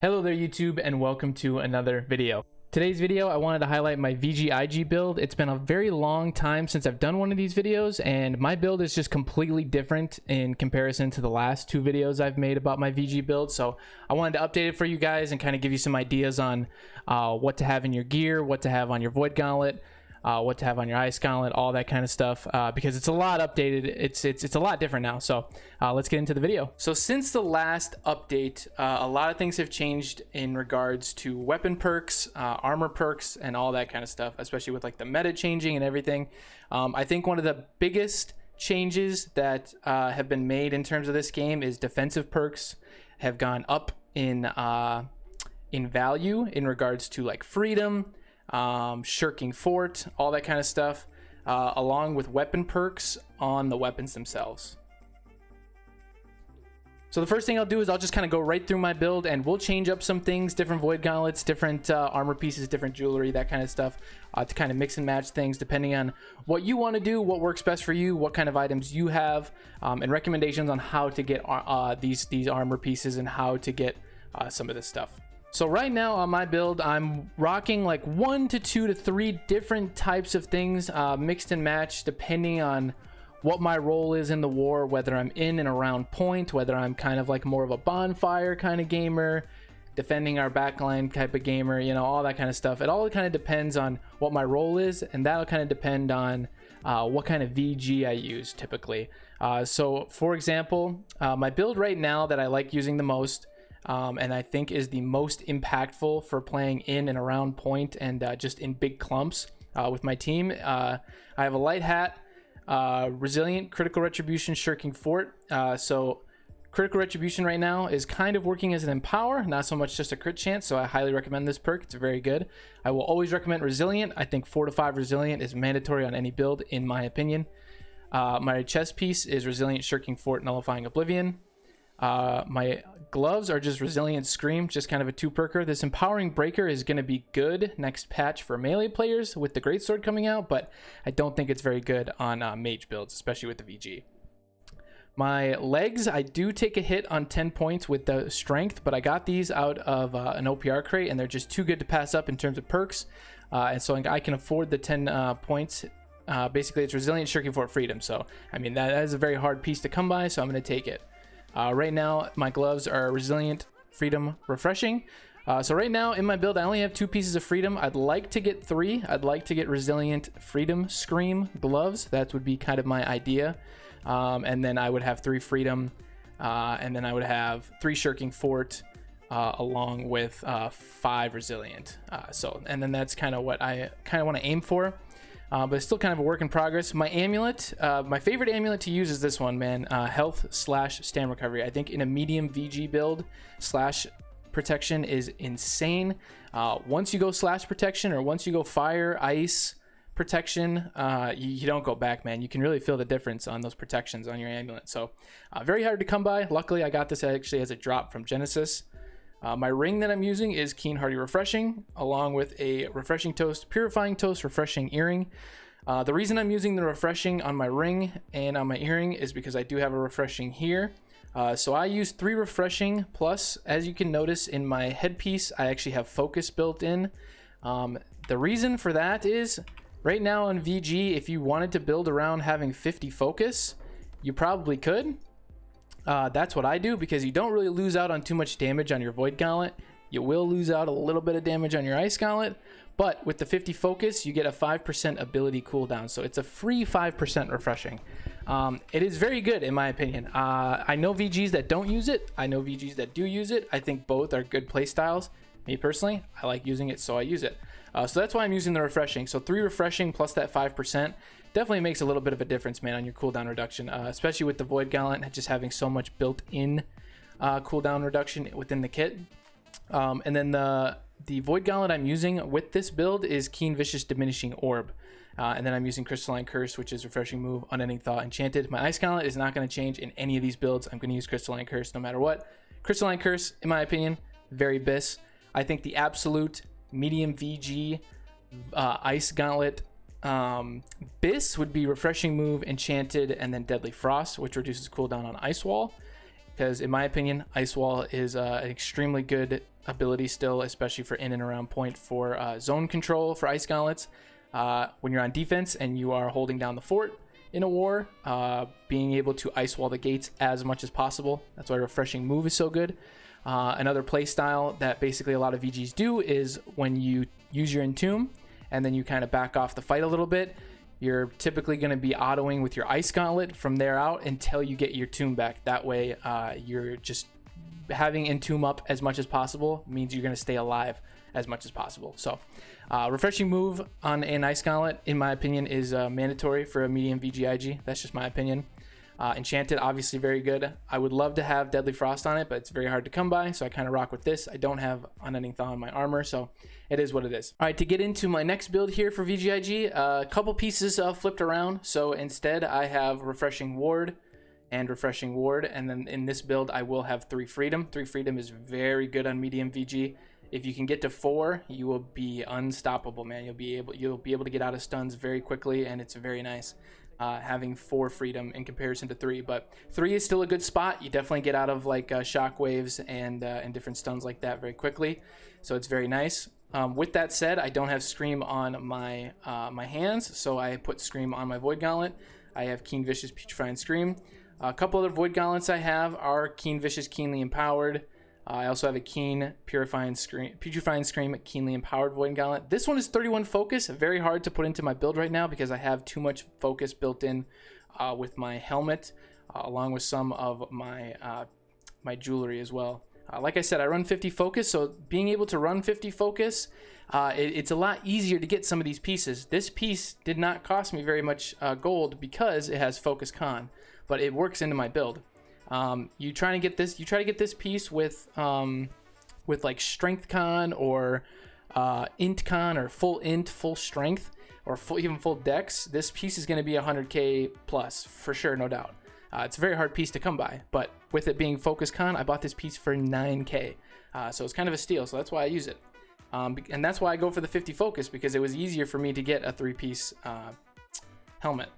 Hello there YouTube, and welcome to another video. Today's video I wanted to highlight my VG-IG build. It's been a very long time since I've done one of these videos, and my build is just completely different in comparison to the last two videos I've made about my VG build. So I wanted to update it for you guys and kind of give you some ideas on what to have in your gear, what to have on your Void Gauntlet, what to have on your Ice Gauntlet, all that kind of stuff, because it's a lot updated. It's a lot different now. So let's get into the video. So since the last update, a lot of things have changed in regards to weapon perks, armor perks, and all that kind of stuff, especially with like the meta changing and everything. I think one of the biggest changes that have been made in terms of this game is defensive perks have gone up in value in regards to like freedom, Shirking fort, all that kind of stuff, along with weapon perks on the weapons themselves. So the first thing I'll do is I'll just kind of go right through my build, and we'll change up some things, different void gauntlets, different armor pieces, different jewelry, that kind of stuff, to kind of mix and match things depending on what you want to do, what works best for you, what kind of items you have, and recommendations on how to get these armor pieces and how to get some of this stuff. So right now on my build, I'm rocking like 1 to 2 to 3 different types of things, mixed and matched depending on what my role is in the war, whether I'm in and around point, whether I'm kind of like more of a bonfire kind of gamer, defending our backline type of gamer, you know, all that kind of stuff. It all kind of depends on what my role is, and that'll kind of depend on what kind of VG I use typically. So for example, my build right now that I like using the most, and I think is the most impactful for playing in and around point and just in big clumps with my team. I have a light hat, resilient, critical retribution, shirking fort. So critical retribution right now is kind of working as an empower, not so much just a crit chance, so I highly recommend this perk. It's very good. I will always recommend resilient. I think 4 to 5 resilient is mandatory on any build in my opinion. My chest piece is resilient, shirking fort, nullifying oblivion. My gloves are just resilient scream, just kind of a 2-perker. This empowering breaker is going to be good next patch for melee players with the greatsword coming out, but I don't think it's very good on mage builds, especially with the VG. My legs, I do take a hit on 10 points with the strength, but I got these out of an OPR crate, and they're just too good to pass up in terms of perks, and so I can afford the 10 points. Basically, it's resilient, shirking fort, freedom. So I mean that is a very hard piece to come by, so I'm going to take it. Right now my gloves are resilient, freedom, refreshing. So right now in my build I only have 2 pieces of freedom. I'd like to get 3. I'd like to get resilient, freedom, scream gloves. That would be kind of my idea. And then I would have 3 freedom, and then I would have 3 shirking fort, along with 5 resilient. And then that's kind of what I kind of want to aim for. But it's still kind of a work in progress. My amulet, my favorite amulet to use is this one, man. Health / stam recovery. I think in a medium VG build, slash protection is insane. Once you go slash protection, or once you go fire, ice protection, you don't go back, man. You can really feel the difference on those protections on your amulet. So very hard to come by. Luckily, I got this actually as a drop from Genesis. My ring that I'm using is Keen Hearty Refreshing, along with a Refreshing Toast, Purifying Toast, Refreshing Earring. The reason I'm using the Refreshing on my ring and on my earring is because I do have a Refreshing here. So I use 3 Refreshing, plus, as you can notice in my headpiece, I actually have Focus built in. The reason for that is, right now on VG, if you wanted to build around having 50 Focus, you probably could. That's what I do, because you don't really lose out on too much damage on your Void Gauntlet. You will lose out a little bit of damage on your Ice Gauntlet, but with the 50 focus, you get a 5% ability cooldown, so it's a free 5% refreshing. It is very good in my opinion. I know VGs that don't use it. I know VGs that do use it. I think both are good play styles. Me personally, I like using it, so I use it. So that's why I'm using the refreshing. So 3 refreshing plus that 5%. Definitely makes a little bit of a difference, man, on your cooldown reduction, especially with the Void Gauntlet just having so much built-in cooldown reduction within the kit. And then the Void Gauntlet I'm using with this build is Keen Vicious Diminishing Orb. And then I'm using Crystalline Curse, which is Refreshing Move, Unending Thought, Enchanted. My Ice Gauntlet is not going to change in any of these builds. I'm going to use Crystalline Curse no matter what. Crystalline Curse, in my opinion, very bis. I think the absolute medium VG Ice Gauntlet bis would be Refreshing Move, Enchanted, and then Deadly Frost, which reduces cooldown on Ice Wall. because in my opinion, Ice Wall is an extremely good ability still, especially for in and around point for zone control for ice gauntlets. When you're on defense and you are holding down the fort in a war, being able to ice wall the gates as much as possible. That's why refreshing move is so good. Another play style that basically a lot of VGs do is when you use your entomb and then you kind of back off the fight a little bit, you're typically going to be autoing with your ice gauntlet from there out until you get your tomb back. That way you're just having entomb up as much as possible means you're going to stay alive as much as possible. So refreshing move on an ice gauntlet, in my opinion, is mandatory for a medium VGIG. That's just my opinion. Enchanted, obviously very good. I would love to have Deadly Frost on it, but it's very hard to come by, so I kind of rock with this. I don't have Unending Thaw on my armor, so it is what it is. All right, to get into my next build here for VGIG, a couple pieces flipped around. So instead, I have Refreshing Ward and Refreshing Ward, and then in this build, I will have 3 Freedom. 3 Freedom is very good on medium VG. If you can get to 4, you will be unstoppable, man. You'll be able to get out of stuns very quickly, and it's very nice. Having 4 Freedom in comparison to 3, but 3 is still a good spot. You definitely get out of like shock waves and different stuns like that very quickly, so it's very nice. With that said, I don't have Scream on my my hands, so I put Scream on my Void Gauntlet. I have Keen Vicious, Putrefying Scream. A couple other Void Gauntlets I have are Keen Vicious, Keenly Empowered. I also have a Keen Putrefying Scream, Keenly Empowered Void Gauntlet. This one is 31 focus, very hard to put into my build right now because I have too much focus built in with my helmet, along with some of my my jewelry as well. Like I said, I run 50 focus, so being able to run 50 focus, it's a lot easier to get some of these pieces. This piece did not cost me very much gold because it has focus con, but it works into my build. You try to get this piece with like strength con or int con or full int, full strength, or even full dex. This piece is going to be 100k plus for sure, no doubt. It's a very hard piece to come by, but with it being focus con, I bought this piece for 9k, so it's kind of a steal. So that's why I use it, and that's why I go for the 50 focus, because it was easier for me to get a 3-piece helmet.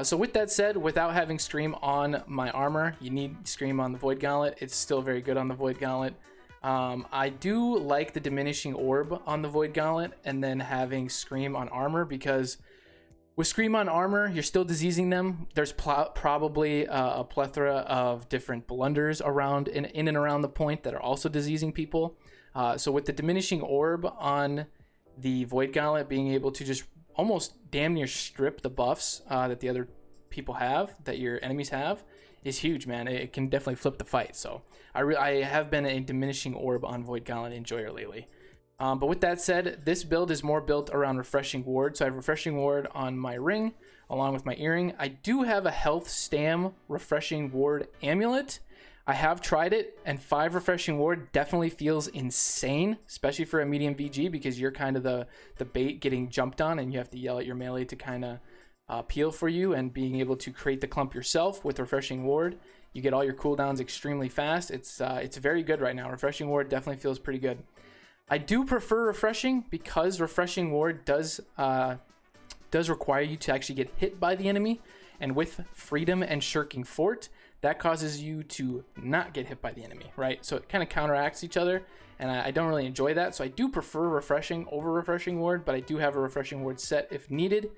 So with that said, without having Scream on my armor, you need Scream on the Void Gauntlet. It's still very good on the Void Gauntlet. I do like the Diminishing Orb on the Void Gauntlet and then having Scream on armor, because with Scream on armor, you're still diseasing them. There's probably a plethora of different blunders around in and around the point that are also diseasing people. So with the Diminishing Orb on the Void Gauntlet, being able to just almost damn near strip the buffs that the other people have, that your enemies have, is huge, man. It can definitely flip the fight. So I have been a Diminishing Orb on Void Gauntlet enjoyer lately. But with that said, this build is more built around Refreshing Ward. So I have Refreshing Ward on my ring along with my earring. I do have a Health Stam Refreshing Ward amulet. I have tried it, and 5 Refreshing Ward definitely feels insane, especially for a medium VG, because you're kind of the bait getting jumped on, and you have to yell at your melee to kind of peel for you, and being able to create the clump yourself with Refreshing Ward, you get all your cooldowns extremely fast. It's very good right now. Refreshing Ward definitely feels pretty good. I do prefer Refreshing because Refreshing Ward does require you to actually get hit by the enemy, and with Freedom and Shirking Fort, that causes you to not get hit by the enemy, right? So it kind of counteracts each other, and I don't really enjoy that. So I do prefer Refreshing over Refreshing Ward, but I do have a Refreshing Ward set if needed.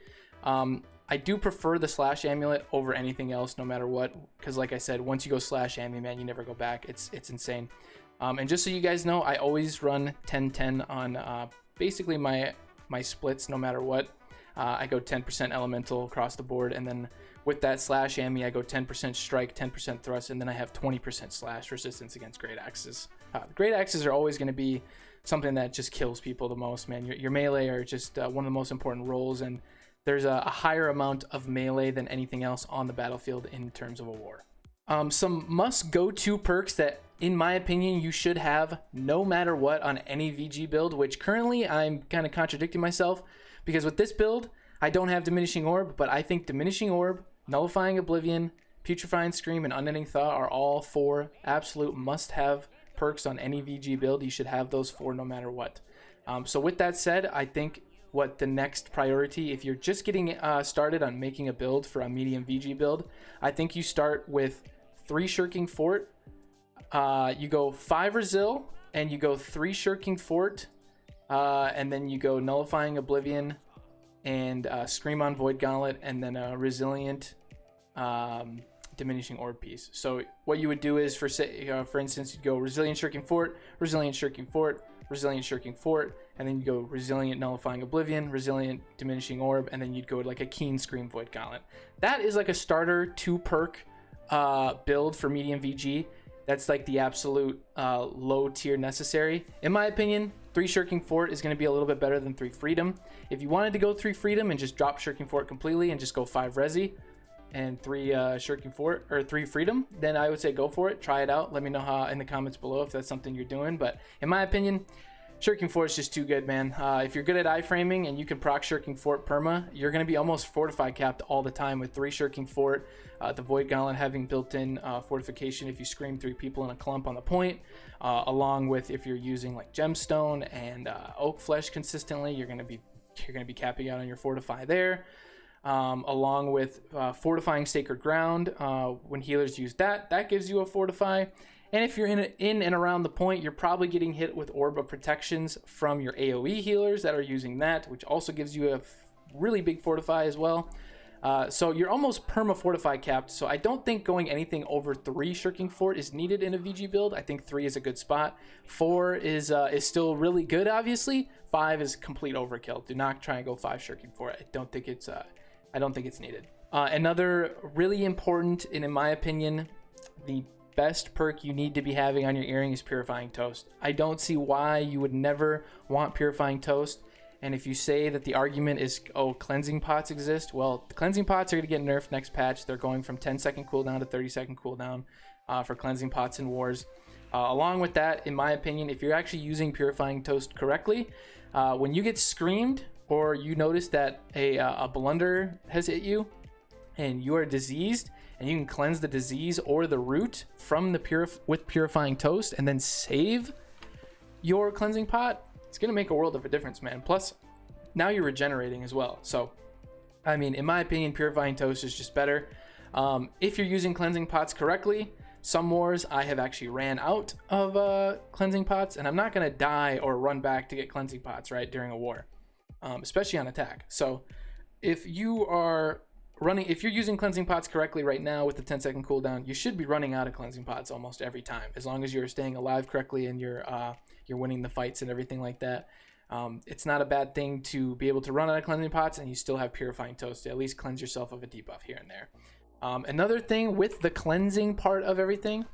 I do prefer the Slash Amulet over anything else, no matter what, because like I said, once you go Slash Ammy, man, you never go back. It's insane. And just so you guys know, I always run 10-10 on basically my splits, no matter what. I go 10% elemental across the board, and then with that Slash Ammy, I go 10% strike, 10% thrust, and then I have 20% slash resistance against Great Axes. Great Axes are always going to be something that just kills people the most, man. Your melee are just one of the most important roles, and there's a higher amount of melee than anything else on the battlefield in terms of a war. Some must-go-to perks that, in my opinion, you should have no matter what on any VG build, which currently I'm kind of contradicting myself, because with this build, I don't have Diminishing Orb, but I think Diminishing Orb, Nullifying Oblivion, Putrefying Scream, and Unending Thaw are all 4 absolute must-have perks on any VG build. You should have those 4 no matter what. So with that said, I think what the next priority, if you're just getting started on making a build for a medium VG build, I think you start with 3 Shirking Fort. You go 5 Resil, and you go 3 Shirking Fort, and then you go Nullifying Oblivion, and Scream on Void Gauntlet, and then a Resilient Diminishing Orb piece. So what you would do is, for instance, you'd go Resilient Shirking Fort, Resilient Shirking Fort, Resilient Shirking Fort, and then you go Resilient Nullifying Oblivion, Resilient Diminishing Orb, and then you'd go like a Keen Scream Void Gauntlet. That is like a starter 2 perk build for medium VG. That's like the absolute low tier necessary. In my opinion, 3 Shirking Fort is going to be a little bit better than 3 Freedom. If you wanted to go 3 Freedom and just drop Shirking Fort completely and just go 5 Resi and 3 Shirking Fort, or 3 Freedom, then I would say go for it. Try it out. Let me know how in the comments below if that's something you're doing. But in my opinion, Shirking Fort is just too good, man. If you're good at iframing and you can proc Shirking Fort perma, you're going to be almost fortify capped all the time with 3 Shirking Fort. The Void Gauntlet having built-in fortification if you scream 3 people in a clump on the point, along with if you're using like Gemstone and Oak Flesh consistently, you're going to be capping out on your fortify there. Along with fortifying Sacred Ground, when healers use that gives you a fortify. And if you're in and around the point, you're probably getting hit with Orb of Protections from your AoE healers that are using that, which also gives you a really big fortify as well. So you're almost perma fortify capped. So I don't think going anything over 3 Shirking Fort is needed in a VG build. I think 3 is a good spot. 4 is still really good, obviously. 5 is complete overkill. Do not try and go 5 Shirking Fort. I don't think it's needed. Another really important, and in my opinion, the best perk you need to be having on your earring is Purifying Toast. I don't see why you would never want Purifying Toast. And if you say that the argument is, oh, cleansing pots exist, well, the cleansing pots are going to get nerfed next patch. They're going from 10-second cooldown to 30-second cooldown for cleansing pots in wars. Along with that, in my opinion, if you're actually using Purifying Toast correctly, when you get screamed or you notice that a blunder has hit you and you are diseased, and you can cleanse the disease or the root from the with Purifying Toast and then save your cleansing pot, it's gonna make a world of a difference, man. Plus, now you're regenerating as well. So, I mean, in my opinion, Purifying Toast is just better. If you're using cleansing pots correctly, some wars I have actually ran out of cleansing pots, and I'm not gonna die or run back to get cleansing pots, right, during a war, especially on attack. So, if you're using cleansing pots correctly right now with the 10-second cooldown, you should be running out of cleansing pots almost every time, as long as you're staying alive correctly and you're winning the fights and everything like that. It's not a bad thing to be able to run out of cleansing pots and you still have Purifying Toast to at least cleanse yourself of a debuff here and there. Another thing with the cleansing part of everything,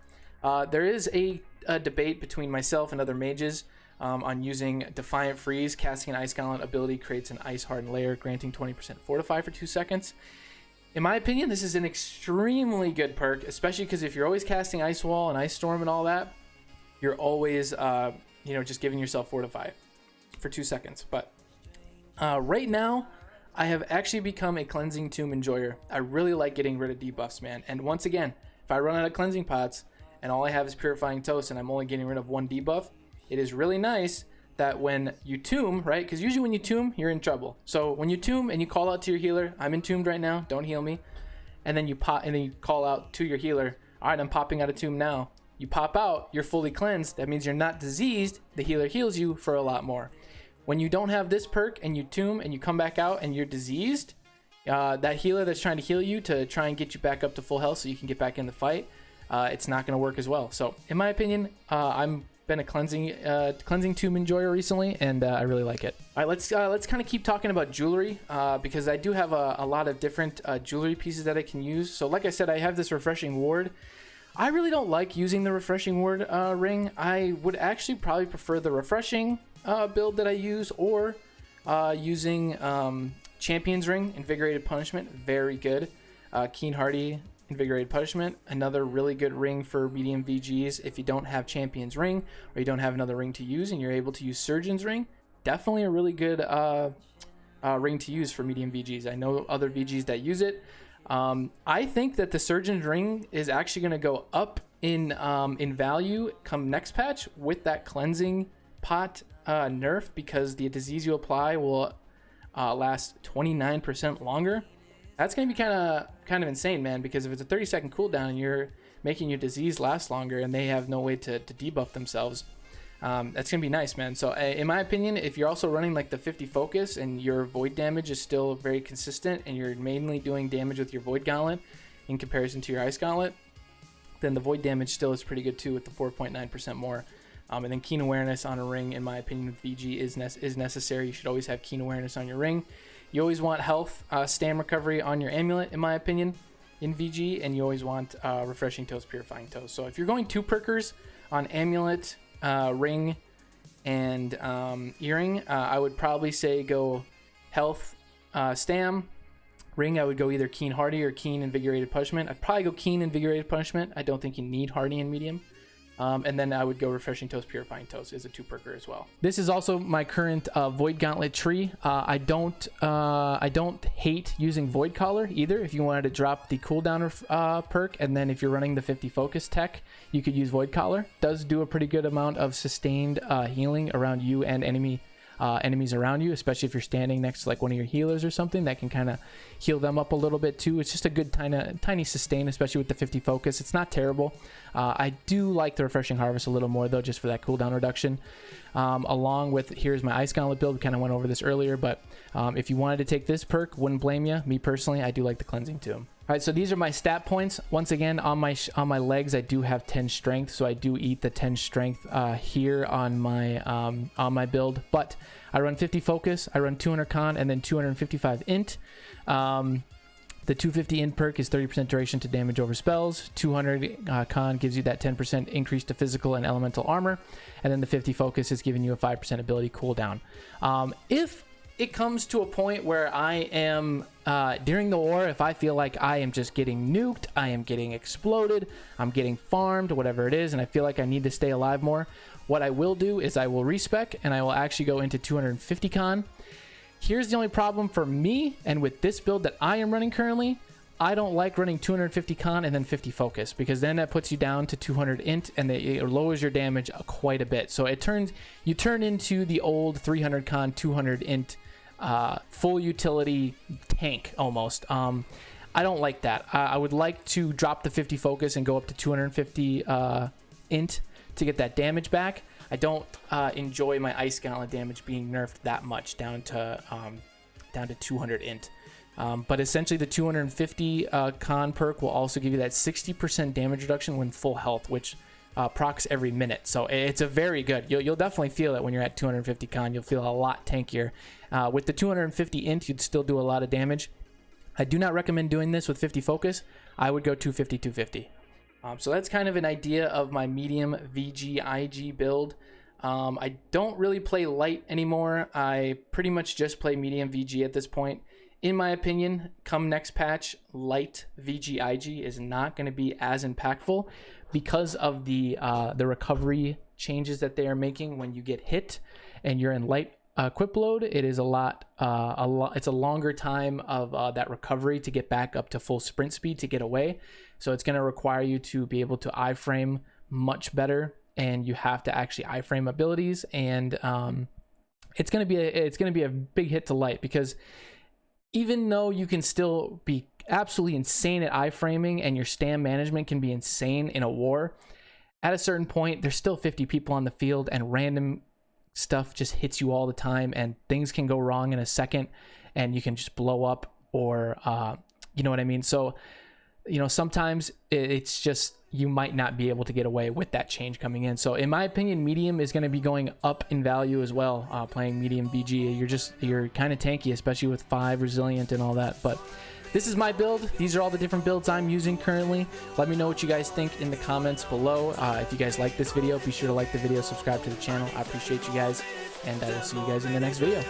there is a debate between myself and other mages on using Defiant Freeze. Casting an Ice Gauntlet ability creates an ice hardened layer, granting 20% fortify for 2 seconds. In my opinion, this is an extremely good perk, especially because if you're always casting Ice Wall and Ice Storm and all that, you're always, just giving yourself fortify for 2 seconds. But right now, I have actually become a Cleansing Tomb enjoyer. I really like getting rid of debuffs, man. And once again, if I run out of cleansing pots and all I have is Purifying Toast and I'm only getting rid of 1 debuff, it is really nice that when you tomb, right? Because usually when you tomb, you're in trouble. So when you tomb and you call out to your healer, I'm entombed right now, don't heal me. And then you call out to your healer, all right, I'm popping out of tomb now. You pop out, you're fully cleansed. That means you're not diseased. The healer heals you for a lot more. When you don't have this perk and you tomb and you come back out and you're diseased, that healer that's trying to heal you to try and get you back up to full health so you can get back in the fight, it's not going to work as well. So in my opinion, I'm been a cleansing tomb enjoyer recently, and I really like it. All right, let's kind of keep talking about jewelry, because I do have a lot of different jewelry pieces that I can use. So like I said, I have this refreshing ward. I really don't like using the refreshing ward ring. I would actually probably prefer the refreshing build that I use, or using Champion's Ring, Invigorated Punishment, very good. Keen Hardy, Invigorated Punishment, another really good ring for medium VGs. If you don't have Champion's Ring or you don't have another ring to use and you're able to use Surgeon's Ring, definitely a really good ring to use for medium VGs. I know other VGs that use it. I think that the Surgeon's Ring is actually going to go up in value come next patch with that cleansing pot nerf, because the disease you apply will last 29% longer. That's going to be kind of insane, man, because if it's a 30-second cooldown and you're making your disease last longer and they have no way to debuff themselves, That's gonna be nice, man. So in my opinion, if you're also running like the 50 focus and your void damage is still very consistent and you're mainly doing damage with your void gauntlet in comparison to your ice gauntlet, then the void damage still is pretty good too with the 4.9% more. And then keen awareness on a ring, in my opinion, with VG is necessary. You should always have keen awareness on your ring. You always want health, stam recovery on your amulet, in my opinion, in VG, and you always want refreshing toes, purifying toes. So if you're going 2 perkers on amulet, ring, and earring, I would probably say go health, stam. Ring, I would go either keen hardy or keen invigorated punishment. I'd probably go keen invigorated punishment. I don't think you need hardy and medium. And then I would go refreshing toes, purifying toes is a 2 perker as well. This is also my current void gauntlet tree. I don't hate using void collar either. If you wanted to drop the cooldown perk, and then if you're running the 50 focus tech, you could use void collar. Does do a pretty good amount of sustained healing around you and enemies around you, especially if you're standing next to like one of your healers or something. That can kind of heal them up a little bit too. It's just a good tiny sustain, especially with the 50 focus. It's not terrible. I do like the refreshing harvest a little more though, just for that cooldown reduction. Along with, here's my ice gauntlet build. We kind of went over this earlier, but if you wanted to take this perk, wouldn't blame you. Me personally, I do like the cleansing too. All right, so these are my stat points. Once again, on my legs, I do have 10 strength, so I do eat the 10 strength here on my build. But I run 50 focus, I run 200 con, and then 255 int. The 250 int perk is 30% duration to damage over spells. 200 con gives you that 10% increase to physical and elemental armor, and then the 50 focus is giving you a 5% ability cooldown. If it comes to a point where I am during the war, if I feel like I am just getting nuked, I am getting exploded, I'm getting farmed, whatever it is, and I feel like I need to stay alive more, what I will do is I will respec and I will actually go into 250 con. Here's the only problem for me, and with this build that I am running currently, I don't like running 250 con and then 50 focus, because then that puts you down to 200 int and it lowers your damage quite a bit. So you turn into the old 300 con 200 int full utility tank almost. I don't like that. I would like to drop the 50 focus and go up to 250 int to get that damage back. I don't enjoy my ice gauntlet damage being nerfed that much down to 200 int. But essentially the 250 con perk will also give you that 60% damage reduction when full health, which procs every minute. So it's a very good, you'll definitely feel it when you're at 250 con. You'll feel a lot tankier. With the 250 int, you'd still do a lot of damage. I do not recommend doing this with 50 focus. I would go 250 250. So that's kind of an idea of my medium VG IG build. I don't really play light anymore. I pretty much just play medium VG at this point. In my opinion, come next patch, light VG IG is not going to be as impactful because of the recovery changes that they are making when you get hit and you're in light equip load. It is it's a longer time of that recovery to get back up to full sprint speed to get away. So it's going to require you to be able to iframe much better, and you have to actually iframe abilities, and it's going to be a big hit to light, because even though you can still be absolutely insane at iframing and your stam management can be insane in a war, at a certain point there's still 50 people on the field and random stuff just hits you all the time, and things can go wrong in a second and you can just blow up, or you know what I mean? So sometimes it's just, you might not be able to get away with that change coming in. So in my opinion, medium is going to be going up in value as well. Playing medium VG, you're kind of tanky, especially with 5 resilient and all that. But this is my build. These are all the different builds I'm using currently. Let me know what you guys think in the comments below. If you guys like this video, be sure to like the video, subscribe to the channel. I appreciate you guys, and I will see you guys in the next video.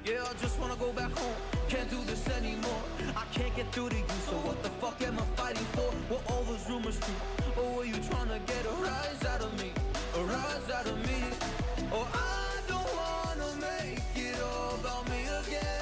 Yeah, I just wanna go back home. Can't do this anymore, I can't get through to you. So what the fuck am I fighting for? Were all those rumors true? Or were you trying to get a rise out of me? A rise out of me? Or I don't wanna make it all about me again.